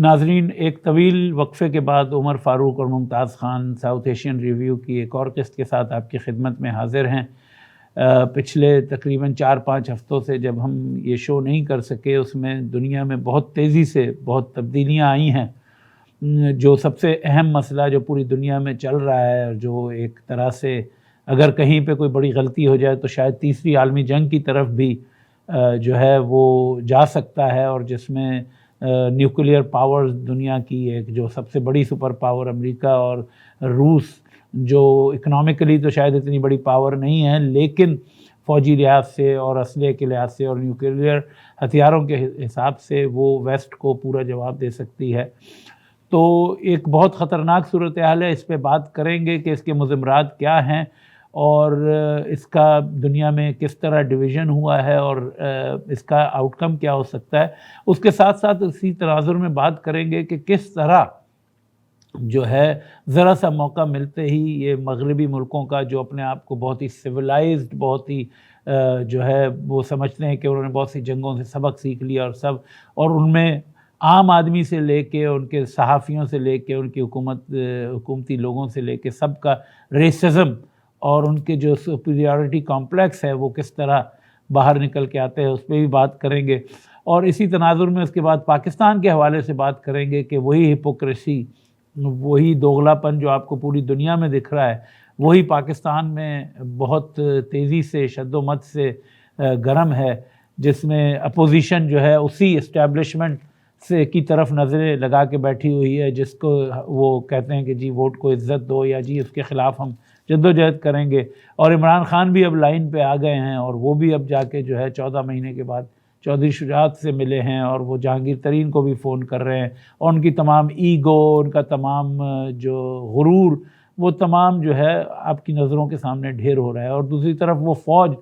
ناظرین، ایک طویل وقفے کے بعد عمر فاروق اور ممتاز خان ساؤتھ ایشین ریویو کی ایک اور قسط کے ساتھ آپ کی خدمت میں حاضر ہیں۔ پچھلے تقریباً 4-5 ہفتوں سے جب ہم یہ شو نہیں کر سکے، اس میں دنیا میں بہت تیزی سے بہت تبدیلیاں آئی ہیں۔ جو سب سے اہم مسئلہ جو پوری دنیا میں چل رہا ہے، اور جو ایک طرح سے اگر کہیں پہ کوئی بڑی غلطی ہو جائے تو شاید تیسری عالمی جنگ کی طرف بھی جو ہے وہ جا سکتا ہے، اور جس میں نیوکلیئر پاورز دنیا کی ایک جو سب سے بڑی سپر پاور امریکہ اور روس، جو اکنامکلی تو شاید اتنی بڑی پاور نہیں ہے لیکن فوجی لحاظ سے اور اسلحے کے لحاظ سے اور نیوکلیئر ہتھیاروں کے حساب سے وہ ویسٹ کو پورا جواب دے سکتی ہے۔ تو ایک بہت خطرناک صورتحال ہے، اس پہ بات کریں گے کہ اس کے مضمرات کیا ہیں اور اس کا دنیا میں کس طرح ڈویژن ہوا ہے اور اس کا آؤٹ کم کیا ہو سکتا ہے۔ اس کے ساتھ ساتھ اسی تناظر میں بات کریں گے کہ کس طرح جو ہے ذرا سا موقع ملتے ہی یہ مغربی ملکوں کا، جو اپنے آپ کو بہت ہی سویلائزڈ، بہت ہی جو ہے وہ سمجھتے ہیں کہ انہوں نے بہت سی جنگوں سے سبق سیکھ لیا اور ان میں عام آدمی سے لے کے ان کے صحافیوں سے لے کے ان کی حکومتی لوگوں سے لے کے سب کا ریسزم اور ان کے جو سپیریورٹی کمپلیکس ہے وہ کس طرح باہر نکل کے آتے ہیں، اس پہ بھی بات کریں گے۔ اور اسی تناظر میں اس کے بعد پاکستان کے حوالے سے بات کریں گے کہ وہی ہپوکریسی، وہی دوغلاپن جو آپ کو پوری دنیا میں دکھ رہا ہے، وہی پاکستان میں بہت تیزی سے شد و مت سے گرم ہے، جس میں اپوزیشن جو ہے اسی اسٹیبلشمنٹ سے کی طرف نظریں لگا کے بیٹھی ہوئی ہے، جس کو وہ کہتے ہیں کہ جی ووٹ کو عزت دو، یا جی اس کے خلاف ہم جدوجہد کریں گے۔ اور عمران خان بھی اب لائن پہ آ گئے ہیں، اور وہ بھی اب جا کے جو ہے 14 مہینے کے بعد چودھری شجاعت سے ملے ہیں، اور وہ جہانگیر ترین کو بھی فون کر رہے ہیں، اور ان کی تمام ایگو، ان کا تمام جو غرور، وہ تمام جو ہے آپ کی نظروں کے سامنے ڈھیر ہو رہا ہے۔ اور دوسری طرف وہ فوج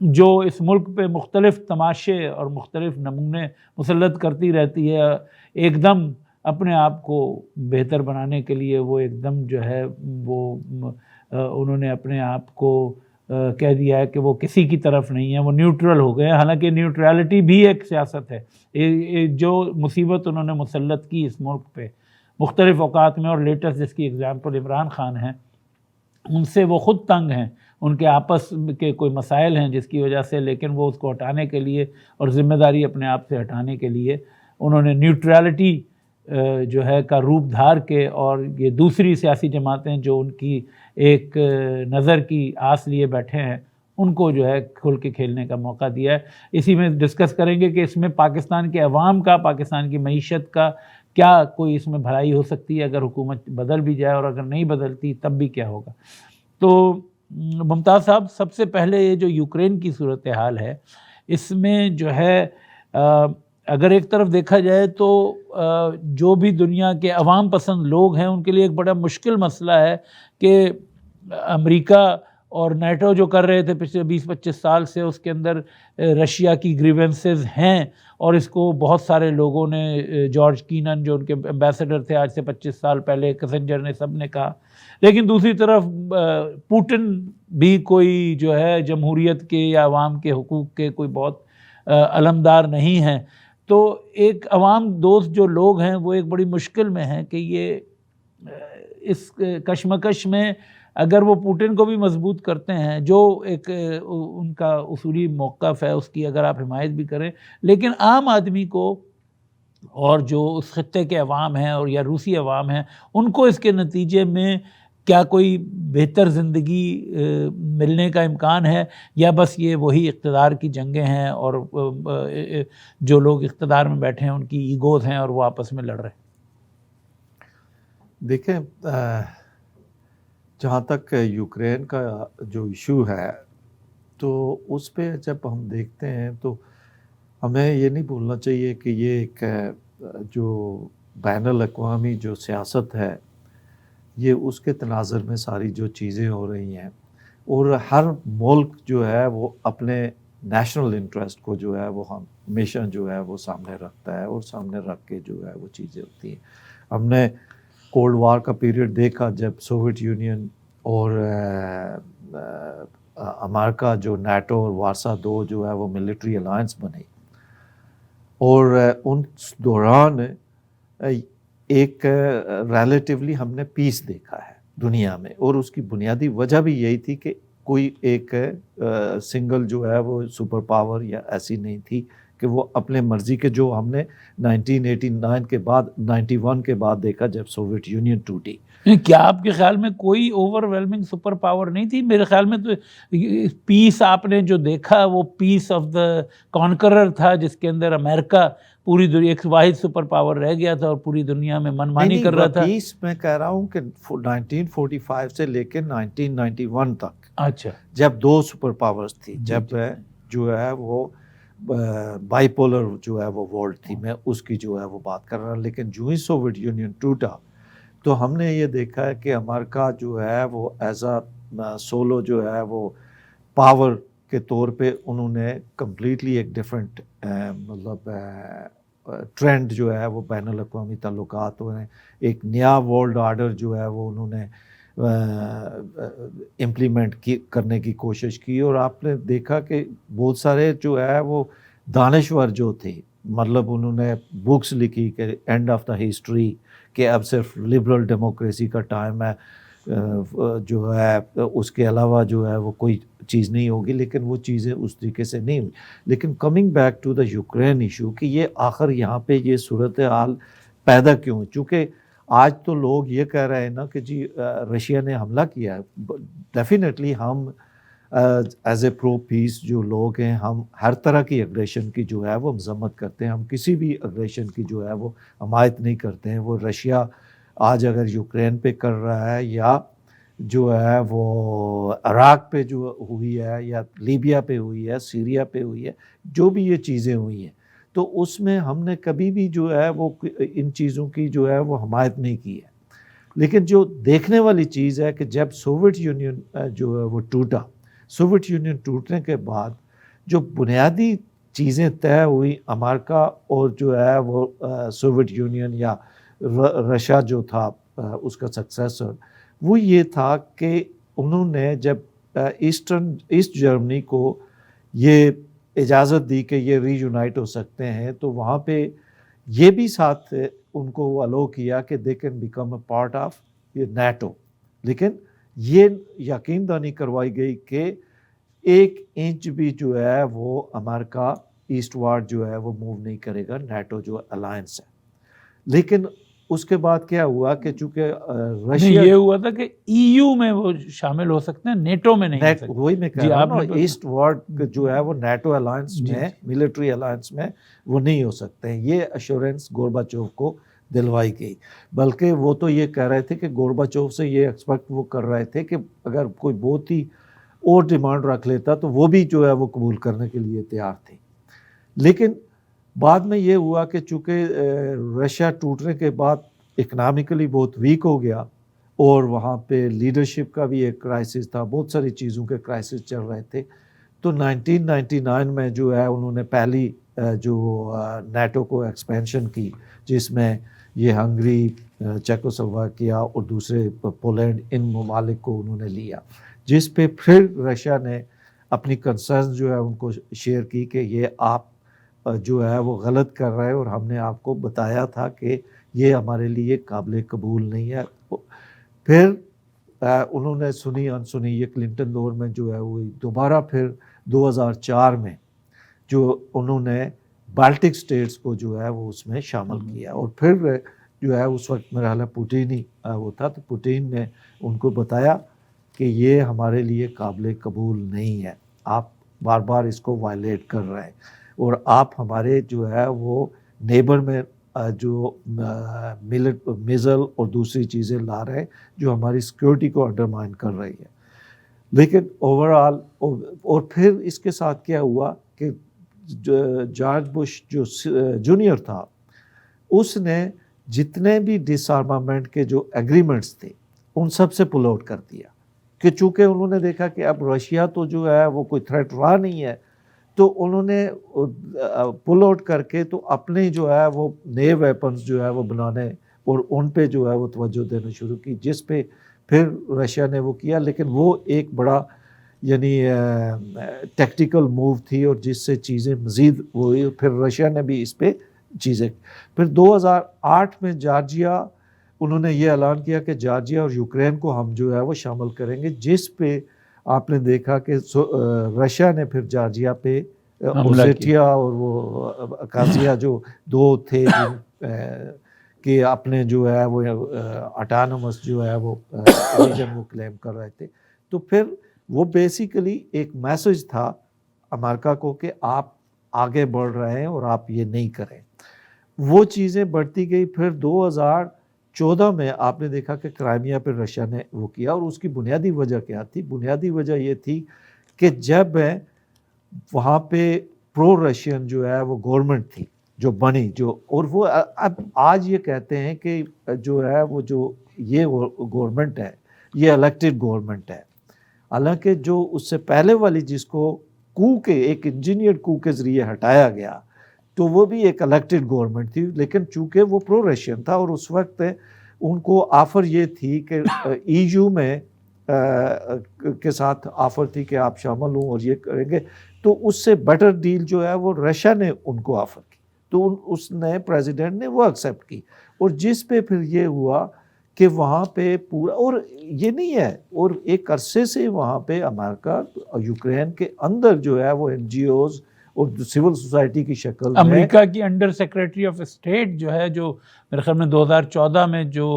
جو اس ملک پہ مختلف تماشے اور مختلف نمونے مسلط کرتی رہتی ہے، ایک دم اپنے آپ کو بہتر بنانے کے لیے وہ ایک دم جو ہے وہ انہوں نے اپنے آپ کو کہہ دیا ہے کہ وہ کسی کی طرف نہیں ہے، وہ نیوٹرل ہو گئے ہیں۔ حالانکہ نیوٹرالٹی بھی ایک سیاست ہے، جو مصیبت انہوں نے مسلط کی اس ملک پہ مختلف اوقات میں، اور لیٹسٹ جس کی اگزامپل عمران خان ہیں، ان سے وہ خود تنگ ہیں، ان کے آپس کے کوئی مسائل ہیں جس کی وجہ سے، لیکن وہ اس کو ہٹانے کے لیے اور ذمہ داری اپنے آپ سے ہٹانے کے لیے انہوں نے نیوٹرالٹی جو ہے کا روپ دھار کے، اور یہ دوسری سیاسی جماعتیں جو ان کی ایک نظر کی آس لیے بیٹھے ہیں، ان کو جو ہے کھل کے کھیلنے کا موقع دیا ہے۔ اسی میں ڈسکس کریں گے کہ اس میں پاکستان کے عوام کا، پاکستان کی معیشت کا کیا کوئی اس میں بھلائی ہو سکتی ہے اگر حکومت بدل بھی جائے، اور اگر نہیں بدلتی تب بھی کیا ہوگا۔ تو ممتاز صاحب، سب سے پہلے یہ جو یوکرین کی صورتحال ہے، اس میں جو ہے اگر ایک طرف دیکھا جائے تو جو بھی دنیا کے عوام پسند لوگ ہیں ان کے لیے ایک بڑا مشکل مسئلہ ہے کہ امریکہ اور نیٹو جو کر رہے تھے پچھلے 20-25 سال سے، اس کے اندر رشیا کی گریونسز ہیں، اور اس کو بہت سارے لوگوں نے، جارج کینن جو ان کے ایمبیسڈر تھے آج سے 25 سال پہلے، کسنجر نے، سب نے کہا۔ لیکن دوسری طرف پوٹن بھی کوئی جو ہے جمہوریت کے یا عوام کے حقوق کے کوئی بہت علمدار نہیں ہیں۔ تو ایک عوام دوست جو لوگ ہیں وہ ایک بڑی مشکل میں ہیں کہ یہ اس کشمکش میں اگر وہ پوٹن کو بھی مضبوط کرتے ہیں، جو ایک ان کا اصولی موقف ہے، اس کی اگر آپ حمایت بھی کریں، لیکن عام آدمی کو اور جو اس خطے کے عوام ہیں اور یا روسی عوام ہیں، ان کو اس کے نتیجے میں کیا کوئی بہتر زندگی ملنے کا امکان ہے، یا بس یہ وہی اقتدار کی جنگیں ہیں اور جو لوگ اقتدار میں بیٹھے ہیں ان کی ایگوز ہیں اور وہ آپس میں لڑ رہے ہیں؟ دیکھیں، جہاں تک یوکرین کا جو ایشو ہے تو اس پہ جب ہم دیکھتے ہیں تو ہمیں یہ نہیں بھولنا چاہیے کہ یہ ایک جو بین الاقوامی جو سیاست ہے، یہ اس کے تناظر میں ساری جو چیزیں ہو رہی ہیں، اور ہر ملک جو ہے وہ اپنے نیشنل انٹرسٹ کو جو ہے وہ ہمیشہ جو ہے وہ سامنے رکھتا ہے، اور سامنے رکھ کے جو ہے وہ چیزیں ہوتی ہیں۔ ہم نے کولڈ وار کا پیریڈ دیکھا جب سوویت یونین اور امریکہ جو نیٹو اور وارسا 2 جو ہے وہ ملٹری الائنس بنی، اور ان دوران ایک ریلیٹیولی ہم نے پیس دیکھا ہے دنیا میں، اور اس کی بنیادی وجہ بھی یہی تھی کہ کوئی ایک سنگل جو ہے وہ سپر پاور یا ایسی نہیں تھی کہ وہ اپنے مرضی کے، جو ہم نے 1989 کے بعد 91 کے بعد دیکھا جب سوویت یونین ٹوٹی۔ کیا آپ کے خیال میں کوئی اوور ویلمنگ سپر پاور نہیں تھی؟ میرے خیال میں تو پیس آپ نے جو دیکھا وہ پیس آف دا کانکرر تھا، جس کے اندر امریکہ پوری دنیا ایک واحد سپر پاور رہ گیا تھا اور پوری دنیا میں منمانی کر رہا تھا۔ پیس میں کہہ رہا ہوں کہ 1945 سے لے کے 1991 تک، اچھا، جب دو سپر پاورز تھی، جب جو ہے وہ بائی پولر جو ہے وہ ورلڈ تھی، میں اس کی جو ہے وہ بات کر رہا ہوں۔ لیکن جو ہی سوویت یونین ٹوٹا تو ہم نے یہ دیکھا ہے کہ امریکہ جو ہے وہ ایز اے سولو جو ہے وہ پاور کے طور پہ انہوں نے کمپلیٹلی ایک ڈفرینٹ مطلب ٹرینڈ جو ہے وہ بین الاقوامی تعلقات میں ایک نیا ورلڈ آرڈر جو ہے وہ انہوں نے امپلیمنٹ کرنے کی کوشش کی۔ اور آپ نے دیکھا کہ بہت سارے جو ہے وہ دانشور جو تھے، مطلب انہوں نے بکس لکھی کہ اینڈ آف دا ہسٹری، کہ اب صرف لبرل ڈیموکریسی کا ٹائم ہے، جو ہے اس کے علاوہ جو ہے وہ کوئی چیز نہیں ہوگی، لیکن وہ چیزیں اس طریقے سے نہیں ہوئی۔ لیکن coming back to the Ukraine issue, کہ یہ آخر یہاں پہ یہ صورتحال پیدا کیوں ہے؟ چونکہ آج تو لوگ یہ کہہ رہے ہیں نا کہ جی رشیا نے حملہ کیا ہے۔ ڈیفینیٹلی ہم ایز اے پرو پیس جو لوگ ہیں، ہم ہر طرح کی اگریشن کی جو ہے وہ مذمت کرتے ہیں، ہم کسی بھی اگریشن کی جو ہے وہ حمایت نہیں کرتے ہیں۔ وہ رشیا آج اگر یوکرین پہ کر رہا ہے، یا جو ہے وہ عراق پہ جو ہوئی ہے، یا لیبیا پہ ہوئی ہے، سیریا پہ ہوئی ہے، جو بھی یہ چیزیں ہوئی ہیں، تو اس میں ہم نے کبھی بھی جو ہے وہ ان چیزوں کی جو ہے وہ حمایت نہیں کی ہے۔ لیکن جو دیکھنے والی چیز ہے کہ جب سوویت یونین جو ہے وہ ٹوٹا، سوویت یونین ٹوٹنے کے بعد جو بنیادی چیزیں طے ہوئی امریکہ اور جو ہے وہ سوویت یونین یا رشیا جو تھا اس کا سکسیسر، وہ یہ تھا کہ انہوں نے جب ایسٹ جرمنی کو یہ اجازت دی کہ یہ ری یونائٹ ہو سکتے ہیں، تو وہاں پہ یہ بھی ساتھ ان کو وہ الاؤ کیا کہ they can become a part of یہ نیٹو۔ لیکن یہ یقین دہانی کروائی گئی کہ 1 انچ بھی جو ہے وہ امریکہ ایسٹ وارڈ جو ہے وہ موو نہیں کرے گا، نیٹو جو الائنس ہے۔ لیکن اس کے بعد کیا ہوا کہ چونکہ رشیا یہ ہوا تھا کہ ای یو میں وہ شامل ہو سکتے ہیں، نیٹو میں نہیں ہو سکتے۔ وہی میں کہہ رہا ہوں، ایسٹ وارڈ جو ہے وہ نیٹو الائنس میں، ملٹری الائنس میں وہ نہیں ہو سکتے ہیں۔ یہ ایشورنس گورباچوف کو دلوائی گئی، بلکہ وہ تو یہ کہہ رہے تھے کہ گورباچوف سے یہ ایکسپیکٹ وہ کر رہے تھے کہ اگر کوئی بہت ہی اور ڈیمانڈ رکھ لیتا تو وہ بھی جو ہے وہ قبول کرنے کے لیے تیار تھے۔ لیکن بعد میں یہ ہوا کہ چونکہ رشیا ٹوٹنے کے بعد اکنامکلی بہت ویک ہو گیا، اور وہاں پہ لیڈرشپ کا بھی ایک کرائسس تھا، بہت ساری چیزوں کے کرائسس چل رہے تھے، تو 1999 میں جو ہے انہوں نے پہلی جو نیٹو کو ایکسپینشن کی، جس میں یہ ہنگری، چیکوسلواکیا اور دوسرے پولینڈ، ان ممالک کو انہوں نے لیا، جس پہ پھر رشیا نے اپنی کنسرن جو ہے ان کو شیئر کی کہ یہ آپ جو ہے وہ غلط کر رہے ہیں، اور ہم نے آپ کو بتایا تھا کہ یہ ہمارے لیے قابل قبول نہیں ہے۔ پھر انہوں نے سنی انسنی، یہ کلنٹن دور میں جو ہے وہ دوبارہ پھر 2004 میں جو انہوں نے بالٹک سٹیٹس کو جو ہے وہ اس میں شامل کیا، اور پھر جو ہے اس وقت میرا خیال ہے پوٹین ہی وہ تھا، تو پوٹین نے ان کو بتایا کہ یہ ہمارے لیے قابل قبول نہیں ہے، آپ بار بار اس کو وائلیٹ کر رہے ہیں، اور آپ ہمارے جو ہے وہ نیبر میں جو میزل اور دوسری چیزیں لا رہے ہیں جو ہماری سیکورٹی کو انڈرمائن کر رہی ہے۔ لیکن اوورآل اور پھر اس کے ساتھ کیا ہوا کہ جارج بش جو جونیئر تھا، اس نے جتنے بھی ڈس آرمامنٹ کے جو ایگریمنٹس تھے ان سب سے پل آؤٹ کر دیا، کہ چونکہ انہوں نے دیکھا کہ اب رشیا تو جو ہے وہ کوئی تھریٹ رہا نہیں ہے، تو انہوں نے پل آؤٹ کر کے تو اپنے جو ہے وہ نئے ویپنز جو ہے وہ بنانے اور ان پہ جو ہے وہ توجہ دینا شروع کی، جس پہ پھر رشیا نے وہ کیا۔ لیکن وہ ایک بڑا یعنی ٹیکٹیکل موو تھی، اور جس سے چیزیں مزید ہوئی، پھر رشیا نے بھی اس پہ چیزیں. پھر 2008 میں جارجیا انہوں نے یہ اعلان کیا کہ جارجیا اور یوکرین کو ہم جو ہے وہ شامل کریں گے، جس پہ آپ نے دیکھا کہ رشیا نے پھر جارجیا پہ اوسیٹیا اور وہ اکاسیا جو دو تھے کہ اپنے جو ہے وہ اٹانومس جو ہے وہ ریجن وہ کلیم کر رہے تھے. تو پھر وہ بیسیکلی ایک میسج تھا امریکہ کو کہ آپ آگے بڑھ رہے ہیں اور آپ یہ نہیں کریں. وہ چیزیں بڑھتی گئی. پھر 2014 میں آپ نے دیکھا کہ کرائمیا پہ رشیا نے وہ کیا، اور اس کی بنیادی وجہ کیا تھی؟ بنیادی وجہ یہ تھی کہ جب وہاں پہ پرو رشین جو ہے وہ گورنمنٹ تھی جو بنی، جو اور وہ اب آج یہ کہتے ہیں کہ جو ہے وہ جو یہ گورنمنٹ ہے یہ الیکٹڈ گورنمنٹ ہے، حالانکہ جو اس سے پہلے والی جس کو کو کے ایک انجینئر کو کے ذریعے ہٹایا گیا تو وہ بھی ایک الیکٹڈ گورنمنٹ تھی، لیکن چونکہ وہ پرو رشین تھا اور اس وقت ان کو آفر یہ تھی کہ ای یو میں کے ساتھ آفر تھی کہ آپ شامل ہوں اور یہ کریں گے، تو اس سے بیٹر ڈیل جو ہے وہ رشیا نے ان کو آفر کی، تو اس نے پریزیڈنٹ نے وہ ایکسیپٹ کی، اور جس پہ پھر یہ ہوا کہ وہاں پہ پورا، اور یہ نہیں ہے، اور ایک عرصے سے وہاں پہ امریکہ یوکرین کے اندر جو ہے وہ این جی اوز اور سول سوسائٹی کی شکل میں امریکہ کی انڈر سیکریٹری آف اسٹیٹ جو ہے، جو میرے خیال میں 2014 میں جو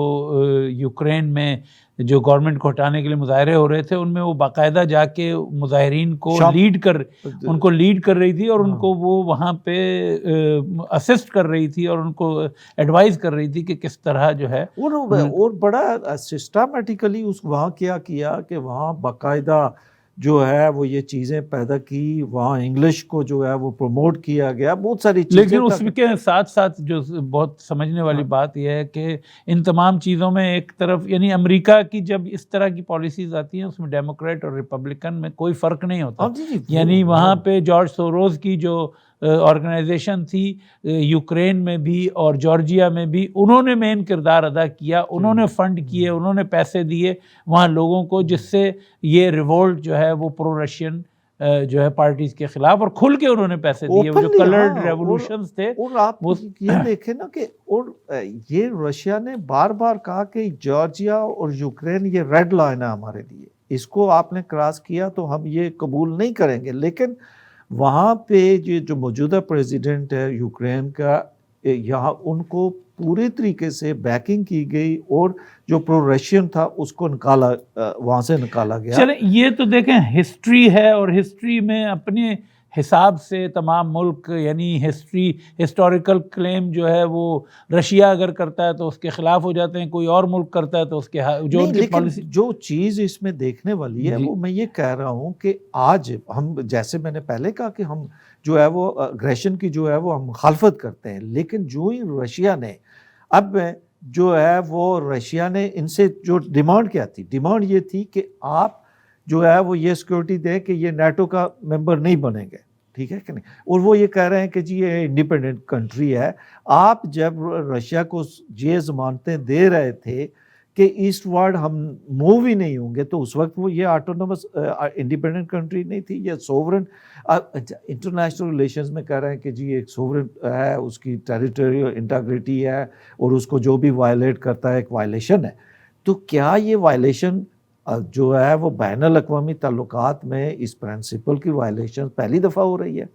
یوکرین میں جو گورنمنٹ کو ہٹانے کے لیے مظاہرے ہو رہے تھے، ان میں وہ باقاعدہ جا کے مظاہرین کو ان کو لیڈ کر رہی تھی، اور ان کو وہ وہاں پہ اسسٹ کر رہی تھی اور ان کو ایڈوائز کر رہی تھی کہ کس طرح جو ہے، اور بڑا سسٹمیٹیکلی اس وہاں کیا کہ وہاں باقاعدہ جو ہے وہ یہ چیزیں پیدا کی، وہاں انگلش کو جو ہے وہ پروموٹ کیا گیا، بہت ساری چیزیں. لیکن اس کے ساتھ ساتھ جو بہت سمجھنے والی بات یہ ہے کہ ان تمام چیزوں میں ایک طرف یعنی امریکہ کی جب اس طرح کی پالیسیز آتی ہیں اس میں ڈیموکریٹ اور ریپبلکن میں کوئی فرق نہیں ہوتا. یعنی وہاں پہ جارج سوروز کی جو آرگنائزیشن تھی یوکرین میں بھی اور جارجیا میں بھی، انہوں نے مین کردار ادا کیا، انہوں نے فنڈ کیے، انہوں نے پیسے دیے وہاں لوگوں کو، جس سے یہ ریوولٹ جو ہے وہ پرو رشین جو ہے پارٹیز کے خلاف، اور کھل کے انہوں نے پیسے دیے، وہ جو کلرڈ ریولوشنز تھے. اور آپ یہ دیکھیں نا کہ اور یہ رشیا نے بار بار کہا کہ جارجیا اور یوکرین یہ ریڈ لائن ہے ہمارے لیے، اس کو آپ نے کراس کیا تو ہم یہ قبول نہیں کریں گے. لیکن وہاں پہ جو موجودہ پریزیڈنٹ ہے یوکرین کا، یہاں ان کو پوری طریقے سے بیکنگ کی گئی، اور جو پرو رشین تھا اس کو وہاں سے نکالا گیا. چلیں یہ تو دیکھیں ہسٹری ہے، اور ہسٹری میں اپنے حساب سے تمام ملک یعنی ہسٹوریکل کلیم جو ہے وہ رشیا اگر کرتا ہے تو اس کے خلاف ہو جاتے ہیں، کوئی اور ملک کرتا ہے تو اس کے جو ان کی پالیسی. جو چیز اس میں دیکھنے والی ہے وہ میں یہ کہہ رہا ہوں کہ آج ہم جیسے میں نے پہلے کہا کہ ہم جو ہے وہ اگریشن کی جو ہے وہ ہم مخالفت کرتے ہیں، لیکن جو ہی رشیا نے اب جو ہے وہ رشیا نے ان سے جو ڈیمانڈ کیا تھی، ڈیمانڈ یہ تھی کہ آپ جو ہے وہ یہ سیکورٹی دیں کہ یہ نیٹو کا ممبر نہیں بنیں گے، ٹھیک ہے کہ نہیں، اور وہ یہ کہہ رہے ہیں کہ جی یہ انڈیپینڈنٹ کنٹری ہے. آپ جب رشیا کو یہ ضمانتیں دے رہے تھے کہ ایسٹ وارڈ ہم موو ہی نہیں ہوں گے، تو اس وقت وہ یہ آٹونومس انڈیپینڈنٹ کنٹری نہیں تھی، یہ سوورن. انٹرنیشنل ریلیشنز میں کہہ رہے ہیں کہ جی ایک سوورن ہے، اس کی ٹیریٹوریل انٹیگریٹی ہے، اور اس کو جو بھی وائلیٹ کرتا ہے ایک وائلیشن ہے. تو کیا یہ وائلیشن جو ہے وہ بین الاقوامی تعلقات میں اس پرنسپل کی وائلیشن پہلی دفعہ ہو رہی ہے؟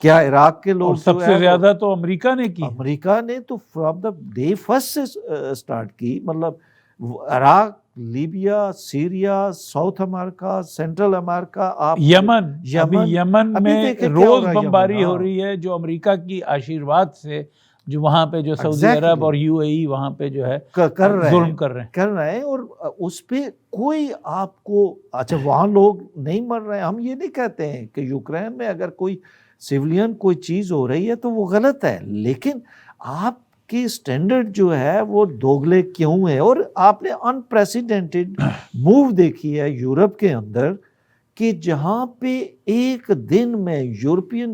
کیا عراق کے لوگ سب سے زیادہ تو امریکہ نے کی، امریکہ نے تو فرام دا ڈے فرسٹ سے سٹارٹ کی، مطلب عراق، لیبیا، سیریا، ساؤتھ امریکہ، سینٹرل امریکہ، آپ یمن میں روز بمباری ہو رہی ہے، جو امریکہ کی آشیرواد سے جو وہاں پہ جو سعودی عرب اور یو اے ای وہاں پہ جو ہے ظلم کر رہے ہیں، اور اس پہ کوئی آپ کو اچھا وہاں لوگ نہیں مر رہے ہیں. ہم یہ نہیں کہتے ہیں کہ یوکرین میں اگر کوئی سیولین کوئی چیز ہو رہی ہے تو وہ غلط ہے، لیکن آپ کی سٹینڈرڈ جو ہے وہ دوگلے کیوں ہے؟ اور آپ نے انپریسیڈنٹڈ موو دیکھی ہے یورپ کے اندر کہ جہاں پہ ایک دن میں یورپین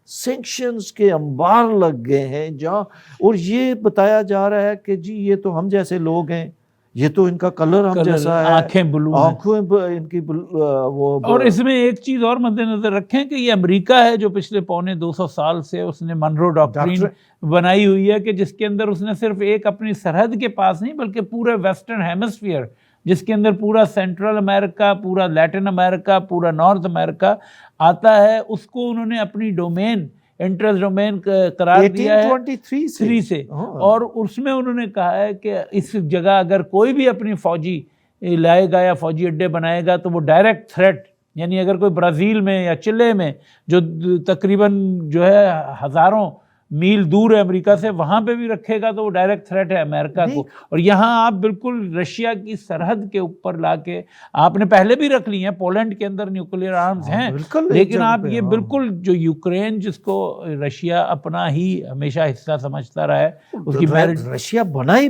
سینکشنز کے انبار لگ گئے ہیں، جہاں اور یہ بتایا جا رہا ہے کہ جی یہ تو ہم جیسے لوگ ہیں، یہ تو ان کا کلر ہم جیسا ہے, آنکھیں بلو ہیں, آنکھیں ان کی وہ. اور اس میں ایک چیز اور مد نظر رکھیں کہ یہ امریکہ ہے جو پچھلے 250 سال سے اس نے منرو ڈاکٹرین بنائی ہوئی ہے کہ جس کے اندر اس نے صرف ایک اپنی سرحد کے پاس نہیں بلکہ پورے ویسٹرن ہیمسفیئر جس کے اندر پورا سینٹرل امریکہ, پورا لیٹن امریکہ, پورا نارتھ امریکہ آتا ہے, اس کو انہوں نے اپنی ڈومین, انٹرسٹ ڈومین قرار دیا ہے 1823 سے. اور اس میں انہوں نے کہا ہے کہ اس جگہ اگر کوئی بھی اپنی فوجی لائے گا یا فوجی اڈے بنائے گا تو وہ ڈائریکٹ تھریٹ, یعنی اگر کوئی برازیل میں یا چلے میں جو تقریباً جو ہے ہزاروں میل دور ہے امریکہ سے, وہاں پہ بھی رکھے گا تو وہ ڈائریکٹ تھریٹ ہے امریکہ کو. اور یہاں آپ بالکل رشیا کی سرحد کے اوپر لا کے, آپ نے پہلے بھی رکھ لی ہیں, پولینڈ کے اندر نیوکلیئر آرمز ہیں, لیکن آپ یہ بالکل جو یوکرین جس کو رشیا اپنا ہی ہمیشہ حصہ سمجھتا رہا ہے, اس کی رشیا بنا ہی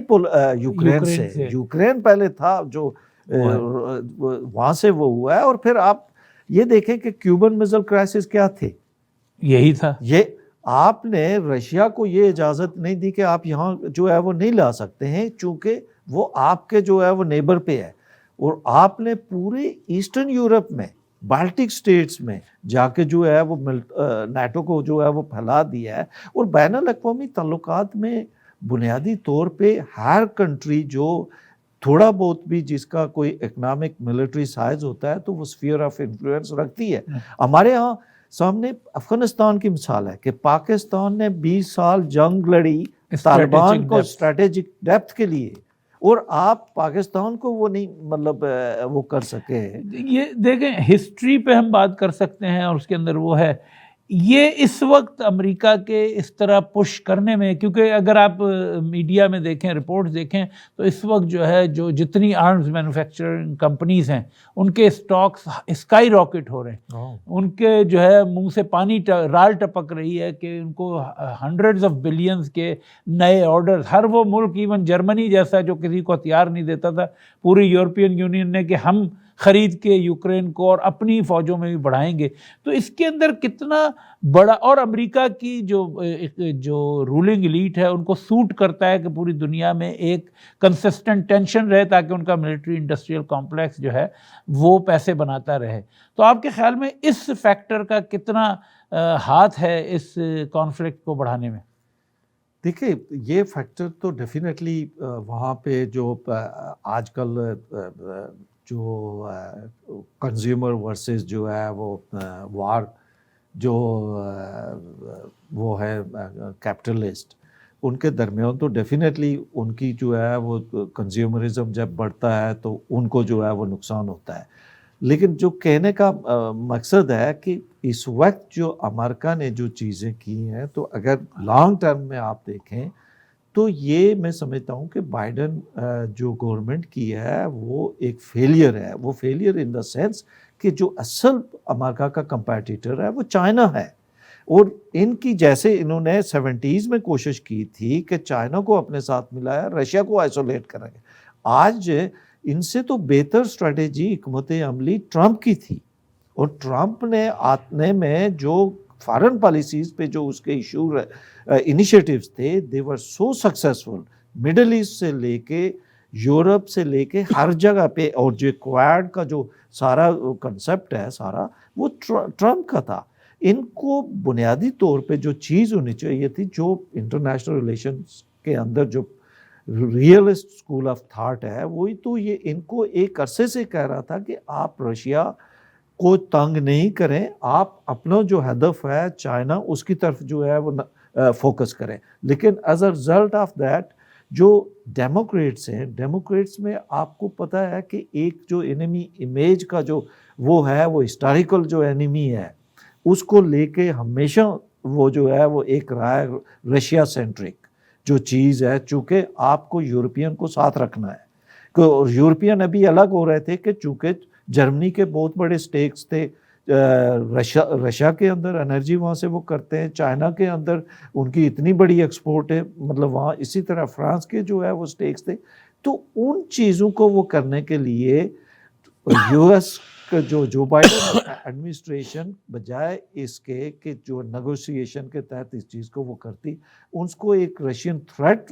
یوکرین سے, یوکرین پہلے تھا جو وہاں سے وہ ہوا ہے. اور پھر آپ یہ دیکھیں کہ کیوبن میزائل کرائسس کیا تھے, یہی تھا. یہ آپ نے رشیا کو یہ اجازت نہیں دی کہ آپ یہاں جو ہے وہ نہیں لا سکتے ہیں, چونکہ وہ آپ کے جو ہے وہ نیبر پہ ہے. اور آپ نے پورے ایسٹرن یورپ میں, بالٹک سٹیٹس میں جا کے جو ہے وہ نیٹو کو جو ہے وہ پھیلا دیا ہے. اور بین الاقوامی تعلقات میں بنیادی طور پہ ہر کنٹری جو تھوڑا بہت بھی جس کا کوئی اکنامک ملٹری سائز ہوتا ہے تو وہ اسفیئر آف انفلوئنس رکھتی ہے. ہمارے ہاں سامنے افغانستان کی مثال ہے کہ پاکستان نے 20 سال جنگ لڑی طالبان کو اسٹریٹجک ڈیپتھ کے لیے, اور آپ پاکستان کو وہ نہیں مطلب وہ کر سکے. یہ دیکھیں ہسٹری پہ ہم بات کر سکتے ہیں, اور اس کے اندر وہ ہے یہ اس وقت امریکہ کے اس طرح پش کرنے میں, کیونکہ اگر آپ میڈیا میں دیکھیں, رپورٹس دیکھیں, تو اس وقت جو ہے جو جتنی آرمز مینوفیکچرنگ کمپنیز ہیں ان کے اسٹاکس اسکائی راکٹ ہو رہے ہیں, ان کے جو ہے منہ سے پانی رال ٹپک رہی ہے کہ ان کو ہنڈریڈز آف بلینز کے نئے آرڈر, ہر وہ ملک, ایون جرمنی جیسا جو کسی کو ہتھیار نہیں دیتا تھا, پوری یورپین یونین نے کہ ہم خرید کے یوکرین کو اور اپنی فوجوں میں بھی بڑھائیں گے. تو اس کے اندر کتنا بڑا, اور امریکہ کی جو رولنگ ایلیٹ ہے ان کو سوٹ کرتا ہے کہ پوری دنیا میں ایک کنسسٹنٹ ٹینشن رہے تاکہ ان کا ملٹری انڈسٹریل کمپلیکس جو ہے وہ پیسے بناتا رہے. تو آپ کے خیال میں اس فیکٹر کا کتنا ہاتھ ہے اس کانفلکٹ کو بڑھانے میں؟ دیکھیں یہ فیکٹر تو ڈیفینیٹلی وہاں پہ جو آج کل جو کنزیومر ورسز جو ہے وہ وار جو وہ ہے کیپٹلسٹ, ان کے درمیان تو ڈیفینیٹلی ان کی جو ہے وہ کنزیومرزم جب بڑھتا ہے تو ان کو جو ہے وہ نقصان ہوتا ہے. لیکن جو کہنے کا مقصد ہے کہ اس وقت جو امریکہ نے جو چیزیں کی ہیں, تو اگر لانگ ٹرم میں آپ دیکھیں تو یہ میں سمجھتا ہوں کہ بائیڈن جو گورنمنٹ کی ہے وہ ایک فیلئر ہے. وہ فیلئر ان دا سینس کہ جو اصل امریکہ کا کمپیٹیٹر ہے وہ چائنا ہے, اور ان کی جیسے انہوں نے 70s میں کوشش کی تھی کہ چائنا کو اپنے ساتھ ملایا, رشیا کو آئسولیٹ کریں گے. آج ان سے تو بہتر اسٹریٹجی حکمت عملی ٹرمپ کی تھی, اور ٹرمپ نے آنے میں جو فارن پالیسیز پہ جو اس کے ایشو انیشیٹیوز تھے, دے ور سو سکسیسفل, مڈل ایسٹ سے لے کے یورپ سے لے کے ہر جگہ پہ. اور جو کویڈ کا جو سارا کنسپٹ ہے سارا وہ ٹرمپ کا تھا. ان کو بنیادی طور پہ جو چیز ہونی چاہیے تھی, جو انٹرنیشنل ریلیشنز کے اندر جو ریئلسٹ اسکول آف تھاٹ ہے, وہی تو یہ ان کو ایک عرصے سے کہہ رہا تھا کہ آپ رشیا کو تنگ نہیں کریں, آپ اپنا جو ہدف ہے چائنا اس کی طرف جو ہے وہ فوکس کریں. لیکن as a result of that جو ڈیموکریٹس ہیں, ڈیموکریٹس میں آپ کو پتہ ہے کہ ایک جو انیمی امیج کا جو وہ ہے وہ ہسٹوریکل جو انیمی ہے اس کو لے کے ہمیشہ وہ جو ہے وہ ایک رائے رشیا سینٹرک جو چیز ہے, چونکہ آپ کو یورپین کو ساتھ رکھنا ہے. اور یورپین ابھی الگ ہو رہے تھے کہ چونکہ جرمنی کے بہت بڑے سٹیکس تھے, رشیا کے اندر انرجی وہاں سے وہ کرتے ہیں, چائنا کے اندر ان کی اتنی بڑی ایکسپورٹ ہے, مطلب وہاں اسی طرح فرانس کے جو ہے وہ سٹیکس تھے. تو ان چیزوں کو وہ کرنے کے لیے U S Joe Biden administration بجائے اس کے کہ جو نیگوشیشن کے تحت اس چیز کو وہ کرتی, ان کو ایک رشین تھریٹ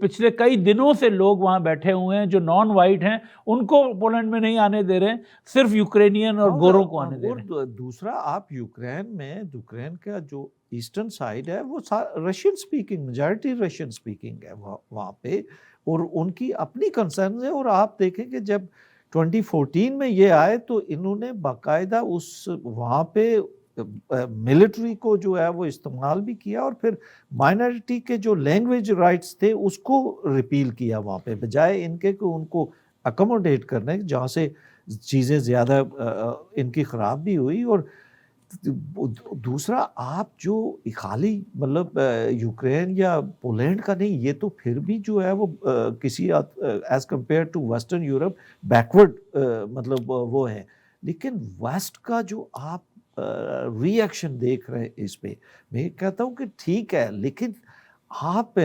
پچھلے کئی دنوں سے لوگ وہاں بیٹھے ہوئے ہیں جو نان وائٹ ہیں، ان کو پولینڈ میں نہیں آنے دے رہے ہیں، صرف یوکرینین اور گوروں کو آنے دے رہے ہیں۔ اور دوسرا آپ یوکرین کا جو ایسٹرن سائڈ ہے وہ Russian speaking, majority Russian speaking ہے وہاں پہ، اور ان کی اپنی کنسرنز ہے۔ اور آپ دیکھیں کہ جب 2014 میں یہ آئے تو انہوں نے باقاعدہ وہاں پہ ملٹری کو جو ہے وہ استعمال بھی کیا، اور پھر مائنرٹی کے جو لینگویج رائٹس تھے اس کو ریپیل کیا وہاں پہ، بجائے ان کے کہ ان کو اکوموڈیٹ کرنے، جہاں سے چیزیں زیادہ ان کی خراب بھی ہوئی۔ اور دوسرا آپ جو خالی مطلب یوکرین یا پولینڈ کا نہیں، یہ تو پھر بھی جو ہے وہ کسی as compare to western Europe backward مطلب وہ ہے، لیکن ویسٹ کا جو آپ ری ایکشن دیکھ رہے ہیں اس پہ، میں کہتا ہوں کہ ٹھیک ہے، لیکن آپ